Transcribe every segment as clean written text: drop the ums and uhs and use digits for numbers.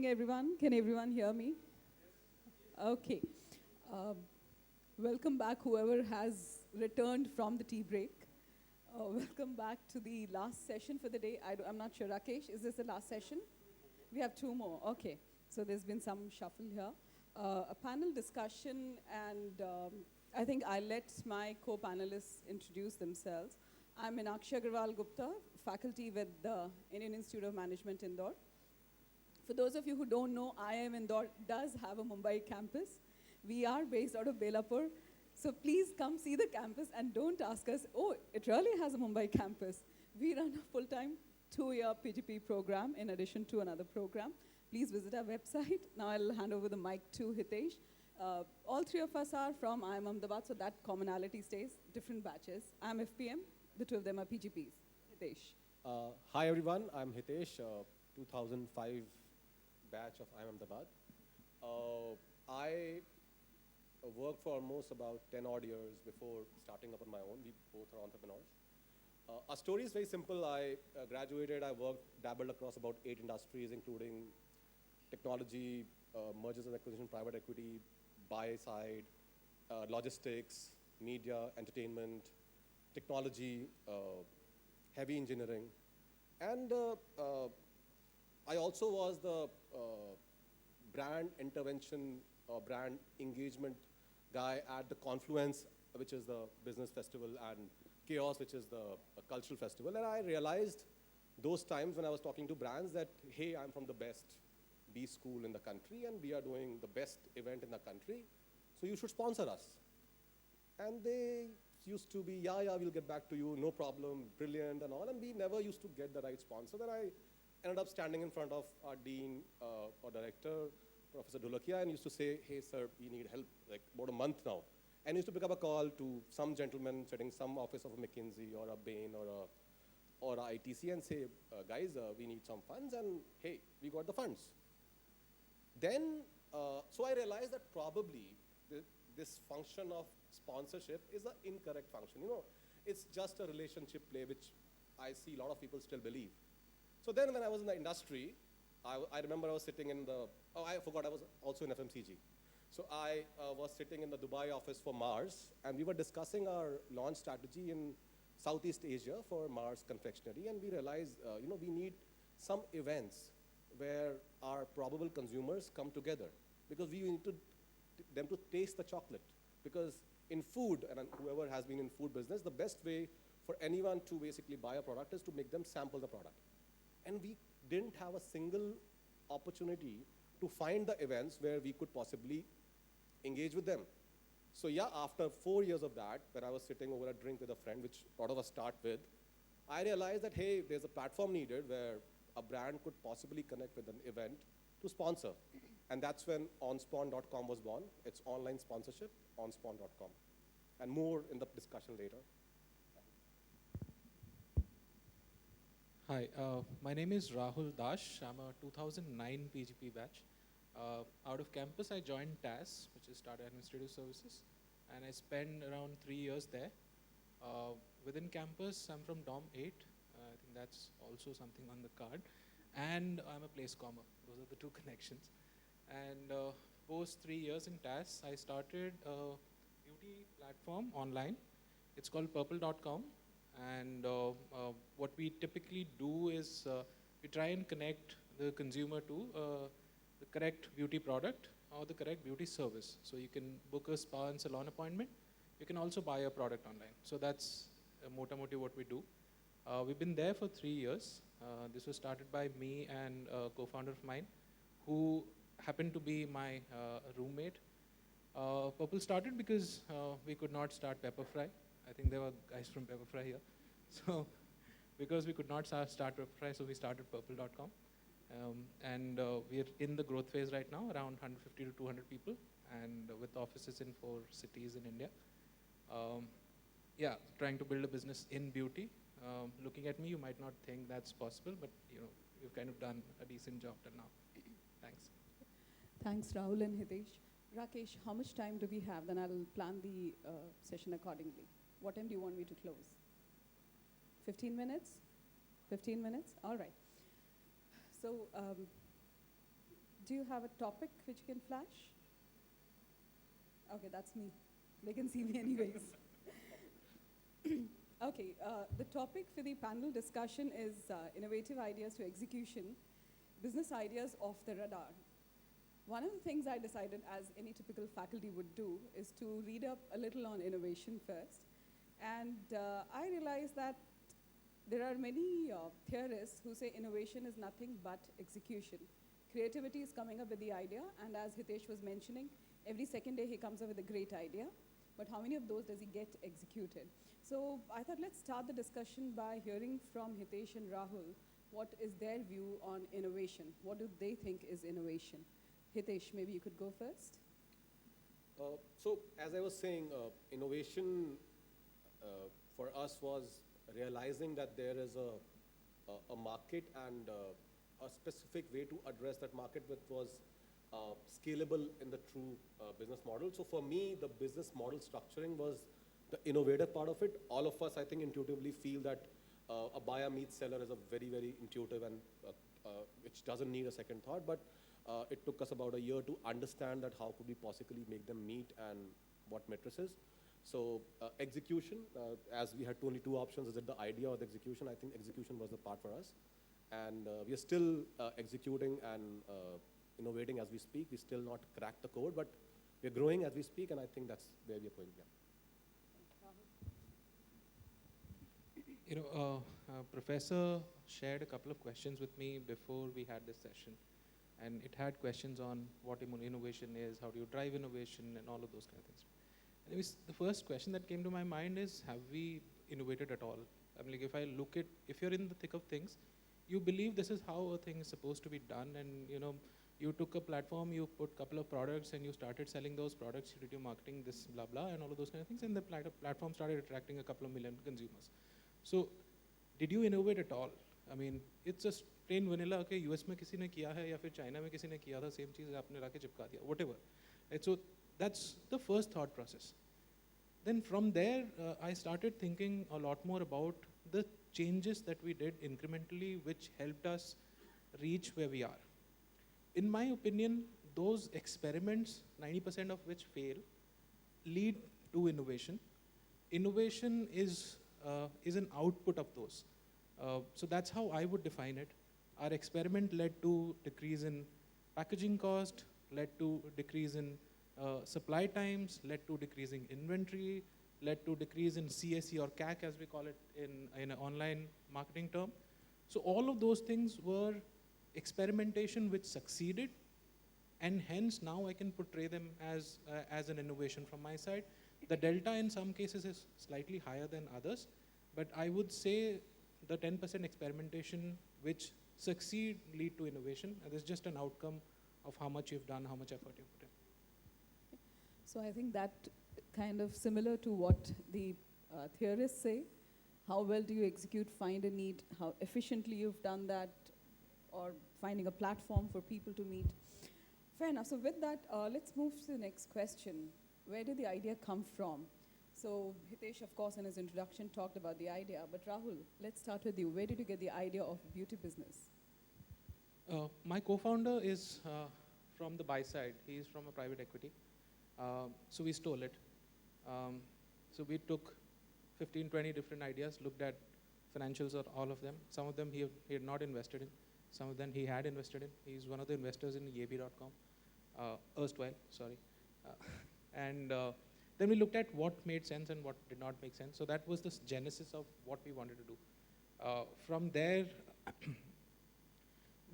Everyone. Can everyone hear me? Okay. Um, Welcome back, whoever has returned from the tea break. Welcome back to the last session for the day. I'm not sure, Rakesh, is this the last session? We have two more. Okay. So there's been some shuffle here. A panel discussion, and I think I'll let my co-panelists introduce themselves. I'm Meenakshi Agarwal Gupta, faculty with the Indian Institute of Management, Indore. For those of you who don't know, IIM Indore does have a Mumbai campus. We are based out of Belapur. So please come see the campus and don't ask us, oh, it really has a Mumbai campus. We run a full-time 2-year PGP program in addition to another program. Please visit our website. Now I'll hand over the mic to Hitesh. All three of us are from IIM Ahmedabad, so that commonality stays, different batches. I'm FPM, the two of them are PGPs. Hitesh. Hi everyone, I'm Hitesh, 2005 batch of IIM Ahmedabad. I worked for almost about 10 odd years before starting up on my own. We both are entrepreneurs. Our story is very simple. I graduated, I worked, dabbled across about 8 industries, including technology, mergers and acquisition, private equity, buy side, logistics, media, entertainment, technology, heavy engineering. And I also was the brand intervention or brand engagement guy at the Confluence, which is the business festival, and Chaos, which is the cultural festival. And I realized those times when I was talking to brands that, hey, I'm from the best B school in the country, and we are doing the best event in the country, so you should sponsor us. And they used to be, yeah, we'll get back to you, no problem, brilliant and all, and we never used to get the right sponsor. Then I ended up standing in front of our dean or director, Professor Dholakia, and used to say, hey, sir, we need help, like about a month now. And used to pick up a call to some gentleman sitting some office of a McKinsey or a Bain or a ITC and say, guys, we need some funds, and hey, we got the funds. Then, so I realized that probably this function of sponsorship is an incorrect function. You know, it's just a relationship play, which I see a lot of people still believe. So then when I was in the industry, I remember I was sitting in the, I forgot I was also in FMCG. So I was sitting in the Dubai office for Mars, and we were discussing our launch strategy in Southeast Asia for Mars Confectionery, and we realized, we need some events where our probable consumers come together, because we need them to taste the chocolate. Because in food, and whoever has been in food business, the best way for anyone to basically buy a product is to make them sample the product. And we didn't have a single opportunity to find the events where we could possibly engage with them. So yeah, after 4 years of that, when I was sitting over a drink with a friend, which a lot of us start with, I realized that, hey, there's a platform needed where a brand could possibly connect with an event to sponsor. And that's when onspawn.com was born. It's online sponsorship, onspawn.com. And more in the discussion later. Hi, my name is Rahul Dash. I'm a 2009 PGP batch. Out of campus, I joined TAS, which is Tata Administrative Services, and I spent around 3 years there. Within campus, I'm from DOM 8. I think that's also something on the card. And I'm a place commer. Those are the two connections. And post 3 years in TAS, I started a beauty platform online. It's called purple.com. And what we typically do is we try and connect the consumer to the correct beauty product or the correct beauty service. So you can book a spa and salon appointment. You can also buy a product online. So that's moti what we do. We've been there for 3 years. This was started by me and a co-founder of mine who happened to be my roommate. Purple started because we could not start Pepperfry. I think there were guys from Pepperfry here. So because we could not start Pepperfry, so we started purple.com. And we're in the growth phase right now, around 150 to 200 people, and with offices in 4 cities in India. Trying to build a business in beauty. Looking at me, you might not think that's possible, but we've kind of done a decent job till now. Thanks. Thanks, Rahul and Hitesh. Rakesh, how much time do we have? Then I'll plan the session accordingly. What time do you want me to close? 15 minutes? 15 minutes? All right. So do you have a topic which you can flash? Okay, that's me. They can see me anyways. Okay, the topic for the panel discussion is innovative ideas to execution, business ideas off the radar. One of the things I decided, as any typical faculty would do, is to read up a little on innovation first. And I realized that there are many theorists who say innovation is nothing but execution. Creativity is coming up with the idea, and as Hitesh was mentioning, every second day he comes up with a great idea, but how many of those does he get executed? So I thought let's start the discussion by hearing from Hitesh and Rahul what is their view on innovation. What do they think is innovation? Hitesh, maybe you could go first. So as I was saying, innovation for us was realizing that there is a market and a specific way to address that market which was scalable in the true business model. So for me, the business model structuring was the innovative part of it. All of us, I think, intuitively feel that a buyer meets seller is a very, very intuitive and which doesn't need a second thought. But it took us about a year to understand that how could we possibly make them meet and what matrices. So execution, as we had only two options, is it the idea or the execution? I think execution was the part for us. And we are still executing and innovating as we speak. We still not cracked the code, but we're growing as we speak, and I think that's where we're going. You know, Professor shared a couple of questions with me before we had this session. And it had questions on what innovation is, how do you drive innovation, and all of those kind of things. Anyways, the first question that came to my mind is, have we innovated at all? I mean, like, if I look at, if you're in the thick of things, you believe this is how a thing is supposed to be done, and you know, you took a platform, you put a couple of products, and you started selling those products, you did your marketing, this blah blah, and all of those kind of things, and the platform started attracting a couple of million consumers. So, did you innovate at all? I mean, it's just plain vanilla. Okay, US में किसी ने किया है या फिर China में किसी ने किया था, same चीज़ आपने लाके चिपका दिया, whatever. Right, so that's the first thought process. Then from there, I started thinking a lot more about the changes that we did incrementally, which helped us reach where we are. In my opinion, those experiments, 90% of which fail, lead to innovation. Innovation is an output of those. So that's how I would define it. Our experiment led to decrease in packaging cost, led to decrease in supply times, led to decreasing inventory, led to decrease in CAC or CAC as we call it in an online marketing term. So all of those things were experimentation which succeeded, and hence now I can portray them as an innovation from my side. The delta in some cases is slightly higher than others, but I would say the 10% experimentation which succeed lead to innovation, and it's just an outcome of how much you've done, how much effort you've put in. So I think that kind of similar to what the theorists say. How well do you execute, find a need, how efficiently you've done that, or finding a platform for people to meet. Fair enough. So with that, let's move to the next question. Where did the idea come from? So Hitesh, of course, in his introduction talked about the idea, but Rahul, let's start with you. Where did you get the idea of beauty business? My co-founder is from the buy side. He's from a private equity. So we stole it. So we took 15, 20 different ideas, looked at financials of all of them. Some of them he had not invested in. Some of them he had invested in. He's one of the investors in Yebi.com, erstwhile, sorry. And then we looked at what made sense and what did not make sense. So that was the genesis of what we wanted to do. From there,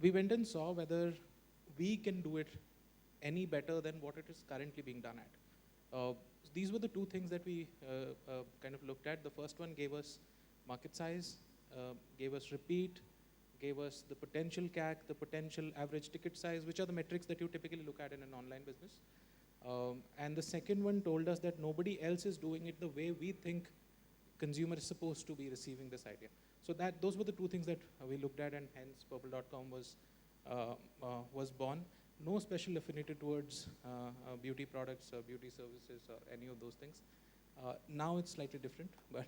we went and saw whether we can do it any better than what it is currently being done at. These were the two things that we kind of looked at. The first one gave us market size, gave us repeat, gave us the potential CAC, the potential average ticket size, which are the metrics that you typically look at in an online business. And the second one told us that nobody else is doing it the way we think consumer is supposed to be receiving this idea. So those were the two things that we looked at, and hence Purple.com was born. No special affinity towards beauty products or beauty services or any of those things. Now it's slightly different, but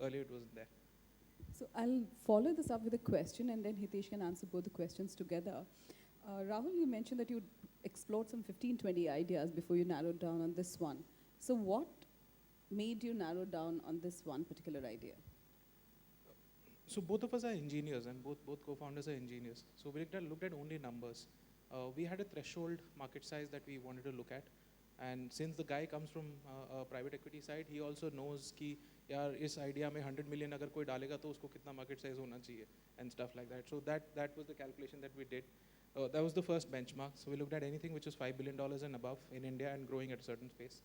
earlier it wasn't there. So I'll follow this up with a question, and then Hitesh can answer both the questions together. Rahul, you mentioned that you explored some 15, 20 ideas before you narrowed down on this one. So what made you narrow down on this one particular idea? So both of us are engineers, and both co-founders are engineers. So we looked at only numbers. We had a threshold market size that we wanted to look at, and since the guy comes from a private equity side, he also knows कि यार इस idea में 100 million अगर कोई डालेगा तो उसको कितना market size होना चाहिए and stuff like that. So that was the calculation that we did. That was the first benchmark. So we looked at anything which was $5 billion and above in India and growing at a certain pace.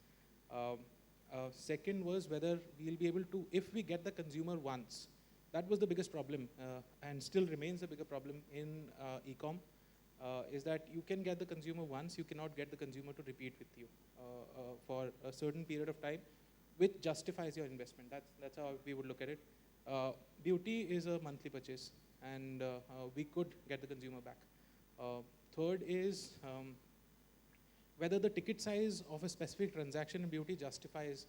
Second was whether we'll be able to, if we get the consumer once. That was the biggest problem, and still remains a bigger problem in e-com, is that you can get the consumer once, you cannot get the consumer to repeat with you for a certain period of time, which justifies your investment. That's how we would look at it. Beauty is a monthly purchase, and we could get the consumer back. Third is whether the ticket size of a specific transaction in beauty justifies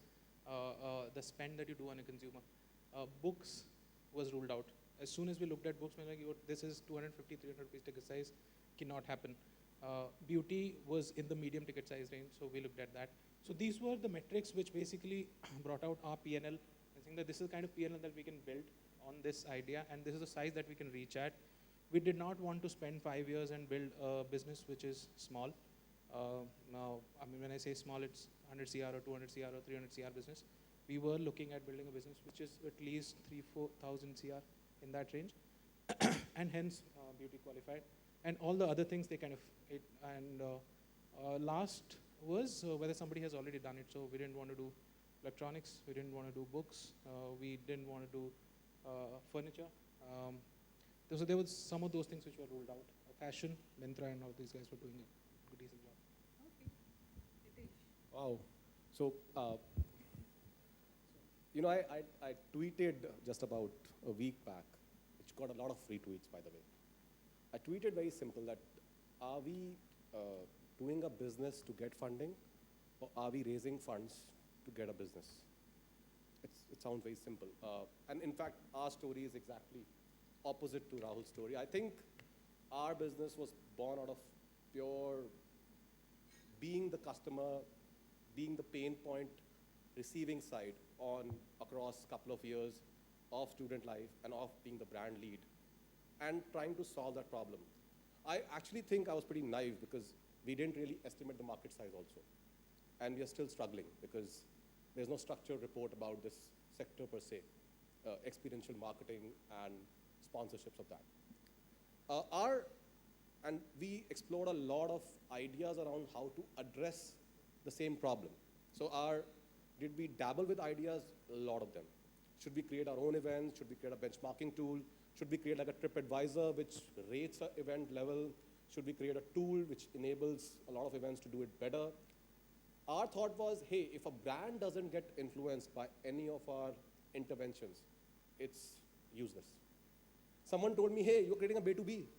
the spend that you do on a consumer. Books was ruled out. As soon as we looked at books, we were like, this is 250, 300 rupees ticket size, cannot happen. Beauty was in the medium ticket size range, so we looked at that. So these were the metrics which basically brought out our P&L. I think that this is the kind of P&L that we can build on this idea, and this is the size that we can reach at. We did not want to spend 5 years and build a business which is small. Now, I mean, when I say small, it's 100 CR or 200 CR or 300 CR business. We were looking at building a business which is at least 3,000-4,000 CR in that range, and hence beauty qualified. And all the other things they kind of hit. And last was whether somebody has already done it. So we didn't want to do electronics, we didn't want to do books, we didn't want to do furniture. So there was some of those things which were ruled out. Fashion, Myntra, and all these guys were doing a decent job. Okay. Hitesh. Wow. So, you know, I tweeted just about a week back, which got a lot of retweets, by the way. I tweeted very simple that, are we doing a business to get funding, or are we raising funds to get a business? It sounds very simple. And in fact, our story is exactly opposite to Rahul's story. I think our business was born out of pure being the customer, being the pain point, receiving side across a couple of years of student life and of being the brand lead and trying to solve that problem. I actually think I was pretty naive because we didn't really estimate the market size also. And we are still struggling because there's no structured report about this sector per se, experiential marketing and sponsorships of that. And we explored a lot of ideas around how to address the same problem. So did we dabble with ideas? A lot of them. Should we create our own events? Should we create a benchmarking tool? Should we create like a TripAdvisor which rates an event level? Should we create a tool which enables a lot of events to do it better? Our thought was, hey, if a brand doesn't get influenced by any of our interventions, it's useless. Someone told me, hey, you're creating a B2B.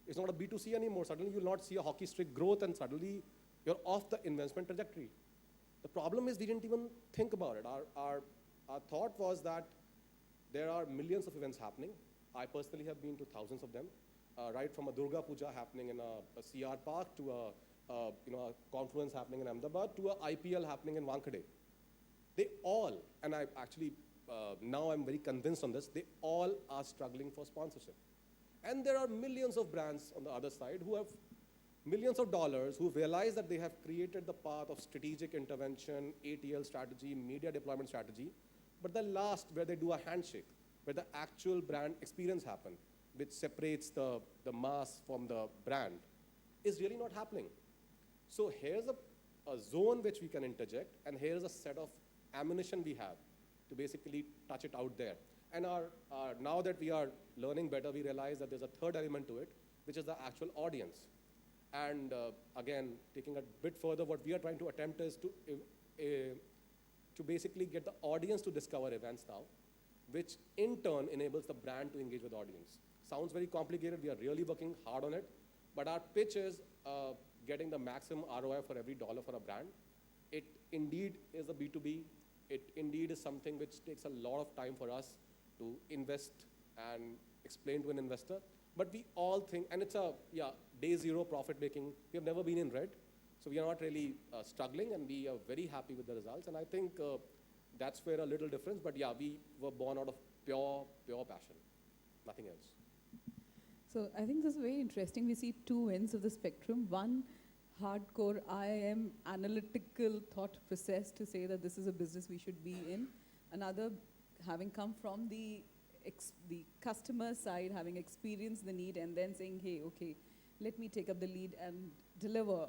It's not a B2C anymore. Suddenly you'll not see a hockey stick growth and suddenly you're off the investment trajectory. The problem is we didn't even think about it. Our thought was that there are millions of events happening. I personally have been to thousands of them, right from a Durga Puja happening in a CR Park to a confluence happening in Ahmedabad to a IPL happening in Wankhede. They all, and I actually, now I'm very convinced on this, they all are struggling for sponsorship. And there are millions of brands on the other side who have millions of dollars who realize that they have created the path of strategic intervention, ATL strategy, media deployment strategy, but the last where they do a handshake, where the actual brand experience happen, which separates the mass from the brand, is really not happening. So here's a zone which we can interject, and here's a set of ammunition we have to basically touch it out there. And now that we are learning better, we realize that there's a third element to it, which is the actual audience. And again, taking a bit further, what we are trying to attempt is to basically get the audience to discover events now, which in turn enables the brand to engage with the audience. Sounds very complicated. We are really working hard on it. But our pitch is getting the maximum ROI for every dollar for a brand. It indeed is a B2B. It indeed is something which takes a lot of time for us to invest and explain to an investor. But we all think, and day zero profit making. We have never been in red. So we are not really struggling, and we are very happy with the results. And I think that's where a little difference. But yeah, we were born out of pure passion, nothing else. So I think this is very interesting. We see two ends of the spectrum. One, hardcore IIM analytical thought process to say that this is a business we should be in. Another, having come from the customer side, having experienced the need, and then saying, hey, okay, let me take up the lead and deliver,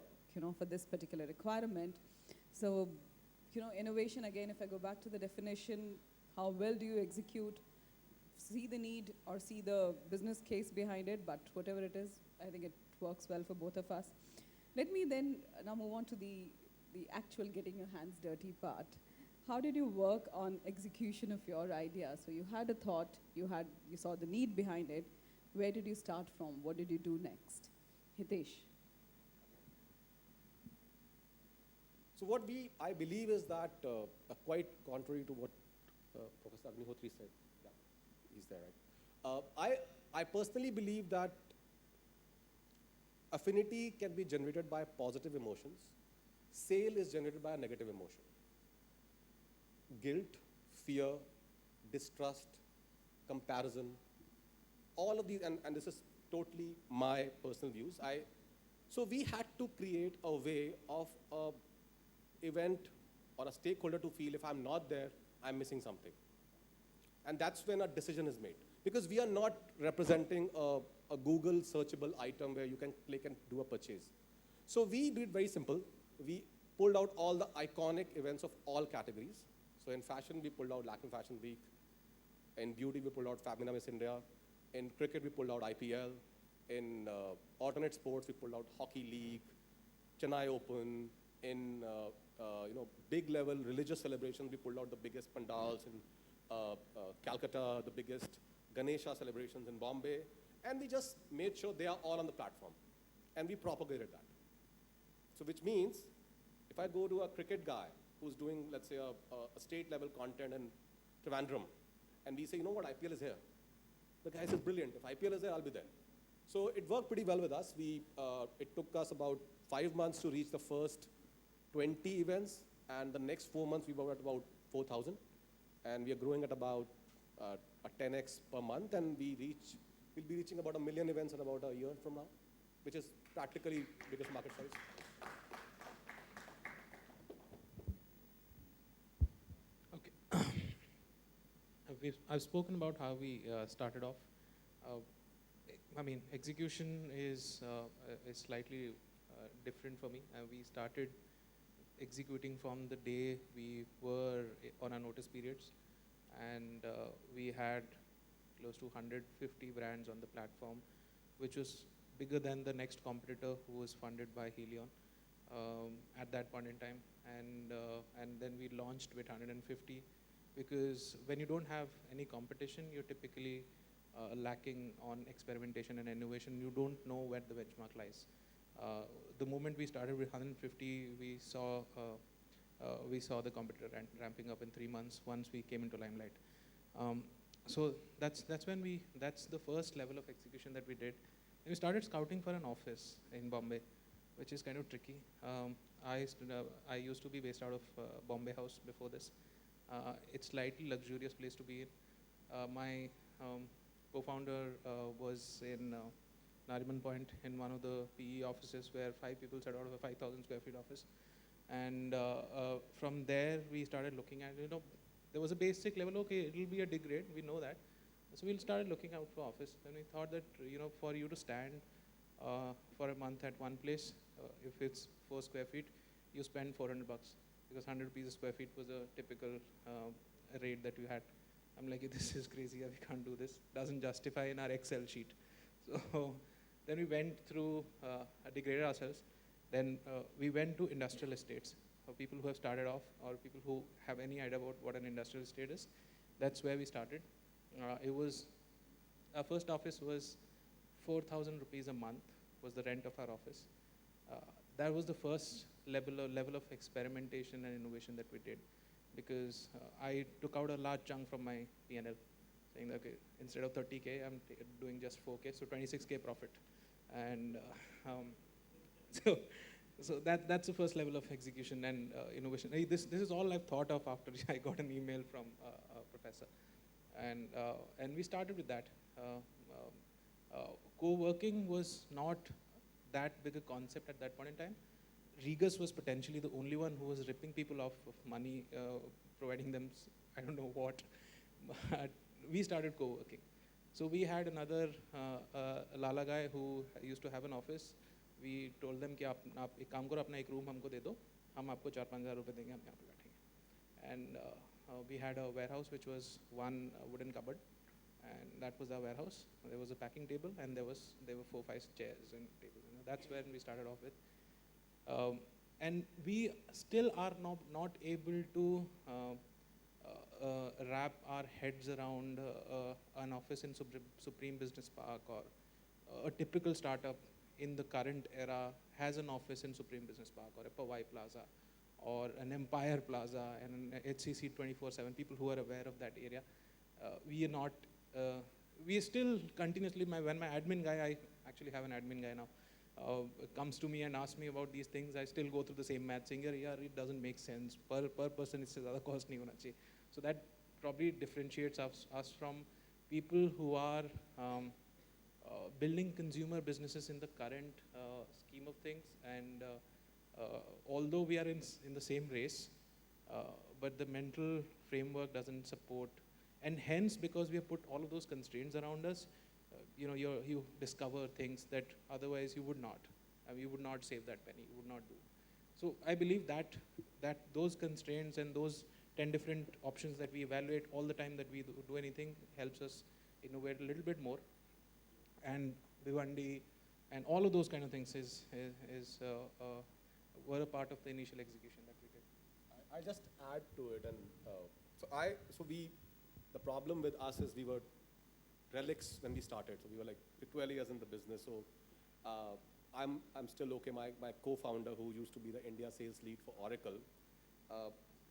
for this particular requirement. So, innovation, again, if I go back to the definition, how well do you execute, see the need or see the business case behind it, but whatever it is, I think it works well for both of us. Let me then now move on to the actual getting your hands dirty part. How did you work on execution of your idea? So you had a thought, you saw the need behind it. Where did you start from? What did you do next? Hitesh. So what I believe is that, quite contrary to what Professor Agnihotri said, yeah, he's there, right? I personally believe that affinity can be generated by positive emotions. Sale is generated by a negative emotion. Guilt, fear, distrust, comparison, all of these, and this is totally my personal views. So we had to create a way of event or a stakeholder to feel if I'm not there, I'm missing something. And that's when a decision is made. Because we are not representing a Google searchable item where you can click and do a purchase. So we did very simple. We pulled out all the iconic events of all categories. So in fashion, we pulled out Lakme Fashion Week. In beauty, we pulled out Femina Miss India. In cricket, we pulled out IPL. In alternate sports, we pulled out Hockey League, Chennai Open. In big level religious celebrations, we pulled out the biggest pandals in Calcutta, the biggest Ganesha celebrations in Bombay, and we just made sure they are all on the platform, and we propagated that. So which means, if I go to a cricket guy who's doing, let's say, a state level content in Trivandrum, and we say, you know what, IPL is here. The guy says, brilliant, if IPL is there, I'll be there. So it worked pretty well with us. It took us about 5 months to reach the first 20 events, and the next 4 months we were at about 4,000, and we are growing at about a 10x per month, and we'll be reaching about 1 million events in about a year from now, which is practically biggest market size. Okay. I've spoken about how we started off. Execution is slightly different for me. We started executing from the day we were on our notice periods, and we had close to 150 brands on the platform, which was bigger than the next competitor who was funded by Helion at that point in time. And then we launched with 150, because when you don't have any competition, you're typically lacking on experimentation and innovation. You don't know where the benchmark lies. The moment we started with 150, we saw the competitor ramping up in 3 months once we came into limelight. So that's the first level of execution that we did. And we started scouting for an office in Bombay, which is kind of tricky. I used to be based out of Bombay House before this. It's slightly luxurious place to be in. My co-founder was in Nariman Point in one of the PE offices where 5 people sat out of a 5,000 square feet office. And from there, we started looking at, there was a basic level, okay, it'll be a degrade, we know that. So we started looking out for office. And we thought that, for you to stand for a month at one place, if it's 4 square feet, you spend $400, because 100 rupees a square feet was a typical rate that we had. I'm like, this is crazy, we can't do this. Doesn't justify in our Excel sheet. So then we went through, degraded ourselves. Then we went to industrial estates for people who have started off or people who have any idea about what an industrial estate is. That's where we started. Our first office was 4,000 rupees a month was the rent of our office. That was the first level of experimentation and innovation that we did, because I took out a large chunk from my P&L, saying that, okay, instead of 30K, I'm doing just 4K, so 26K profit. And so, that's the first level of execution and innovation. This is all I've thought of after I got an email from a professor, and we started with that. Co-working was not that big a concept at that point in time. Regus was potentially the only one who was ripping people off of money, providing them I don't know what. But we started co-working. So we had another Lala guy who used to have an office. We told them कि आप एक काम करो, अपना एक room हमको दे दो, हम आपको 4-5 हज़ार रुपए देंगे, हम यहाँ पे बैठेंगे. And we had a warehouse which was one wooden cupboard, and that was our warehouse. There was a packing table, and there were 4-5 chairs and tables. That's when we started off with. And we still are not able to wrap our heads around an office in Supreme Business Park, or a typical startup in the current era has an office in Supreme Business Park or a Powai Plaza or an Empire Plaza and an HCC 24/7, people who are aware of that area. We are not, we still continuously, when my admin guy, I actually have an admin guy now, comes to me and asks me about these things, I still go through the same math saying, yeah, it doesn't make sense. Per person, it's ज़्यादा cost नहीं होना चाहिए. So that probably differentiates us from people who are building consumer businesses in the current scheme of things. And although we are in the same race, but the mental framework doesn't support. And hence, because we have put all of those constraints around us, you discover things that otherwise you would not. You would not save that penny, you would not do. So I believe that those constraints and those 10 different options that we evaluate all the time that we do anything helps us innovate a little bit more. And Bhiwandi and all of those kind of things were a part of the initial execution that we did. I just add to it, and the problem with us is we were relics when we started. So we were like 12 years in the business. So I'm still okay. My co-founder, who used to be the India sales lead for Oracle,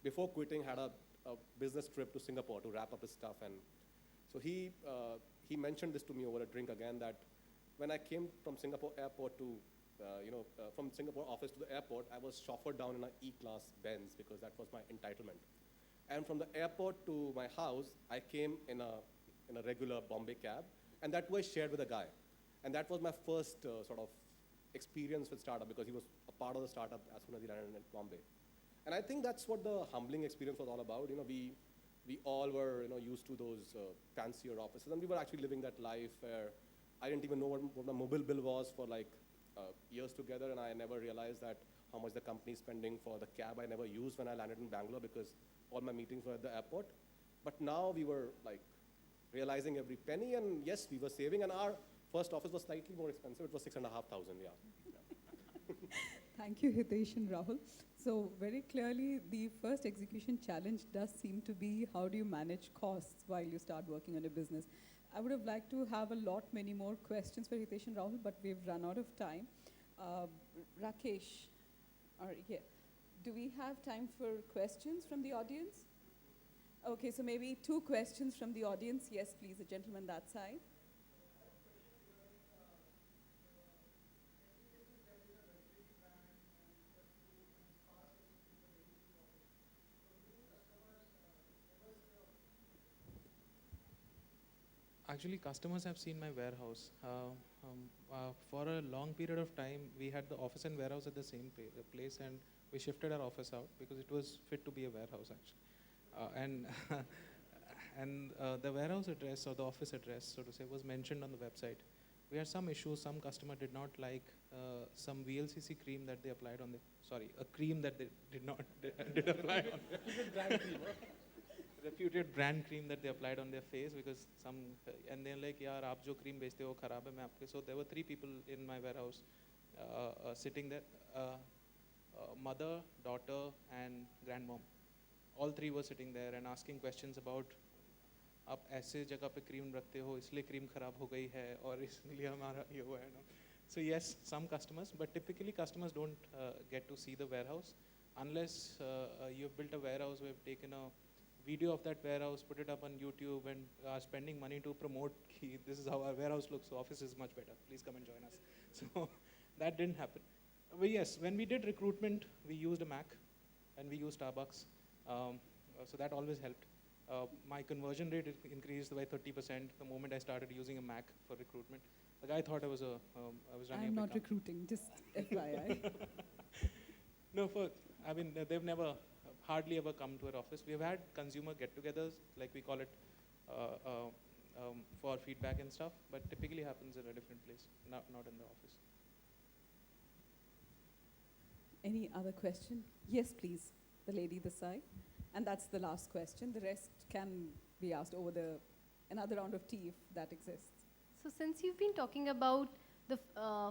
before quitting had a business trip to Singapore to wrap up his stuff. And so he mentioned this to me over a drink again, that when I came from Singapore airport to, from Singapore office to the airport, I was chauffeured down in an E-class Benz because that was my entitlement. And from the airport to my house, I came in a regular Bombay cab, and that was shared with a guy. And that was my first sort of experience with startup, because he was a part of the startup as soon as he landed in Bombay. And I think that's what the humbling experience was all about. We all were used to those fancier offices, and we were actually living that life where I didn't even know what my mobile bill was for like years together, and I never realized that how much the company is spending for the cab I never used when I landed in Bangalore, because all my meetings were at the airport. But now we were like realizing every penny, and yes, we were saving, and our first office was slightly more expensive. It was 6,500, yeah. Thank you, Hitesh and Rahul. So very clearly, the first execution challenge does seem to be how do you manage costs while you start working on a business. I would have liked to have many more questions for Hitesh and Rahul, but we've run out of time. Rakesh, do we have time for questions from the audience? Okay, so maybe 2 questions from the audience. Yes, please, the gentleman that side. Actually, customers have seen my warehouse. For a long period of time, we had the office and warehouse at the same place, and we shifted our office out because it was fit to be a warehouse, actually. And the warehouse address, or the office address, so to say, was mentioned on the website. We had some issues. Some customer did not like some VLCC cream that they applied on a cream that they did apply on. Reputed brand cream that they applied on their face, because and they're like, yaar, aap jo cream bechte ho kharab hai, main aapke. So there were 3 people in my warehouse sitting there, mother, daughter, and grandmom. All 3 were sitting there and asking questions about, आप ऐसे जगह पे cream रखते हो, इसलिए cream खराब हो गई है, और इसलिए हमारा ये हुआ है ना. So yes, some customers, but typically customers don't get to see the warehouse unless you've built a warehouse. We've taken a video of that warehouse, put it up on YouTube, and are spending money to promote this is how our warehouse looks, so office is much better. Please come and join us. So that didn't happen. But yes, when we did recruitment, we used a Mac and we used Starbucks. So that always helped. My conversion rate increased by 30% the moment I started using a Mac for recruitment. The guy thought I was running I'm a not big company. recruiting, just FYI. No, I mean, they've never, hardly ever come to our office. We've had consumer get-togethers, like we call it, for feedback and stuff, but typically happens in a different place, not in the office. Any other question? Yes, please. The lady this side. And that's the last question. The rest can be asked over another round of tea if that exists. So since you've been talking about the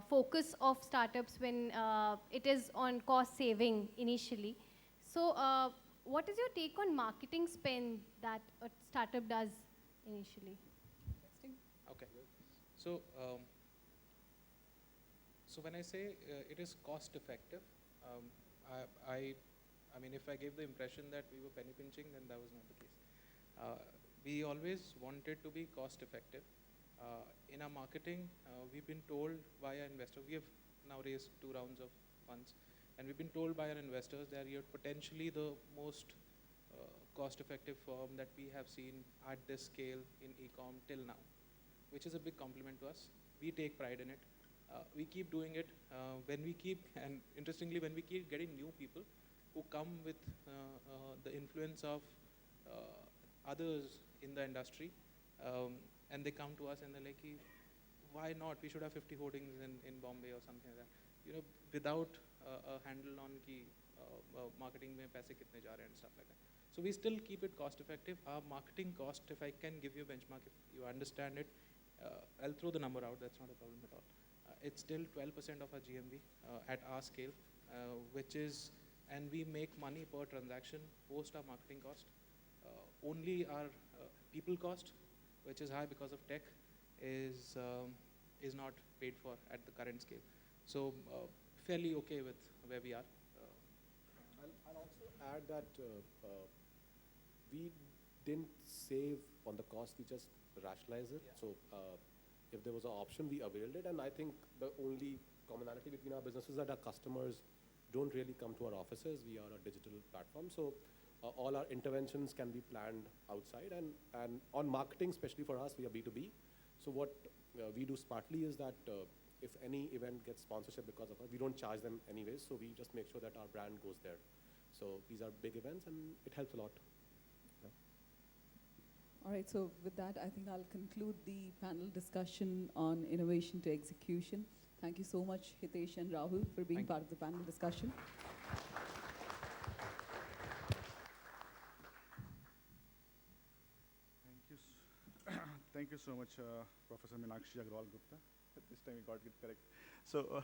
focus of startups when it is on cost saving initially, so what is your take on marketing spend that a startup does initially? Interesting. Okay. So, so when I say it is cost effective, I mean, if I gave the impression that we were penny pinching, then that was not the case. We always wanted to be cost effective. In our marketing, we've been told by our investors, we have now raised 2 rounds of funds, and we've been told by our investors that you're potentially the most cost-effective firm that we have seen at this scale in e-com till now, which is a big compliment to us. We take pride in it. We keep doing it. And interestingly, when we keep getting new people who come with the influence of others in the industry, and they come to us and they're like, why not? We should have 50 hoardings in Bombay or something like that. You know, without a handle on marketing mein paise kitne ja rahe and stuff like that. So we still keep it cost effective. Our marketing cost, if I can give you a benchmark, if you understand it, I'll throw the number out, that's not a problem at all. It's still 12% of our GMV at our scale, and we make money per transaction post our marketing cost. Only our people cost, which is high because of tech, is not paid for at the current scale. So fairly okay with where we are. I'll also add that we didn't save on the cost, we just rationalized it. Yeah. So if there was an option, we availed it. And I think the only commonality between our businesses is that our customers don't really come to our offices. We are a digital platform. So all our interventions can be planned outside. And on marketing, especially for us, we are B2B. So what we do smartly is that if any event gets sponsorship because of us, we don't charge them anyways. So we just make sure that our brand goes there. So these are big events and it helps a lot. Yeah. All right, so with that, I think I'll conclude the panel discussion on innovation to execution. Thank you so much, Hitesh and Rahul, for being Thank part of the panel discussion. Thank you so much, Professor Meenakshi Agarwal Gupta. This time we got it correct. So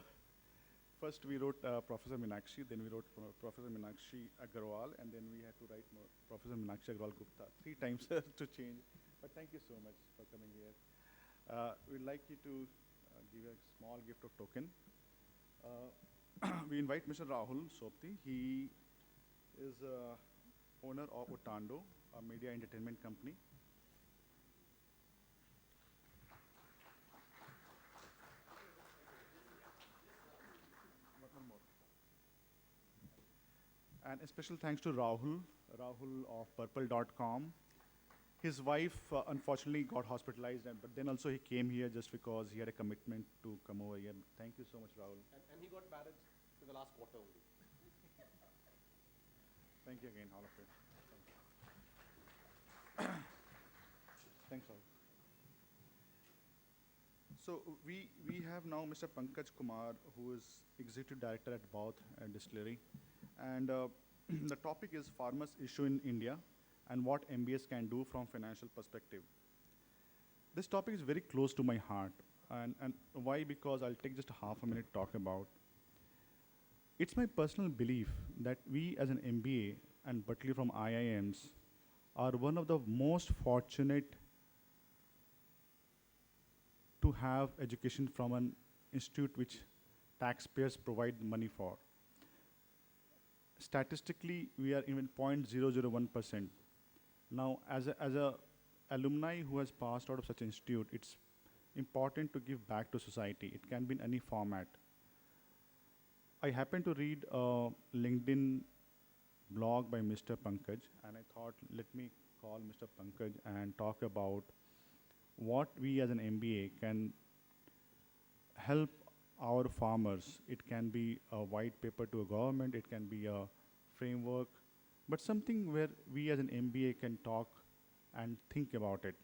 first we wrote Professor Meenakshi, then we wrote Professor Meenakshi Agarwal, and then we had to write Professor Meenakshi Agarwal Gupta 3 times to change. But thank you so much for coming here. We'd like you to give a small gift of token. We invite Mr. Rahul Sopti. He is owner of Otando, a media entertainment company. One more. And a special thanks to Rahul of Purple.com. His wife unfortunately got hospitalized, but then also he came here just because he had a commitment to come over here. Thank you so much, Rahul. And he got married in the last quarter only. Thank you again, all of you. Thank you. Thanks, Rahul. So we have now Mr. Pankaj Kumar, who is Executive Director at Baudh Distillery. And the topic is farmers' issue in India and what MBS can do from financial perspective. This topic is very close to my heart. And why? Because I'll take just a half a minute to talk about. It's my personal belief that we as an MBA, and particularly from IIMs, are one of the most fortunate to have education from an institute which taxpayers provide money for. Statistically, we are even 0.001%. Now, as a alumni who has passed out of such institute, it's important to give back to society. It can be in any format. I happened to read a LinkedIn blog by Mr. Pankaj, and I thought, let me call Mr. Pankaj and talk about what we as an MBA can help our farmers. It can be a white paper to a government, it can be a framework, but something where we as an MBA can talk and think about it.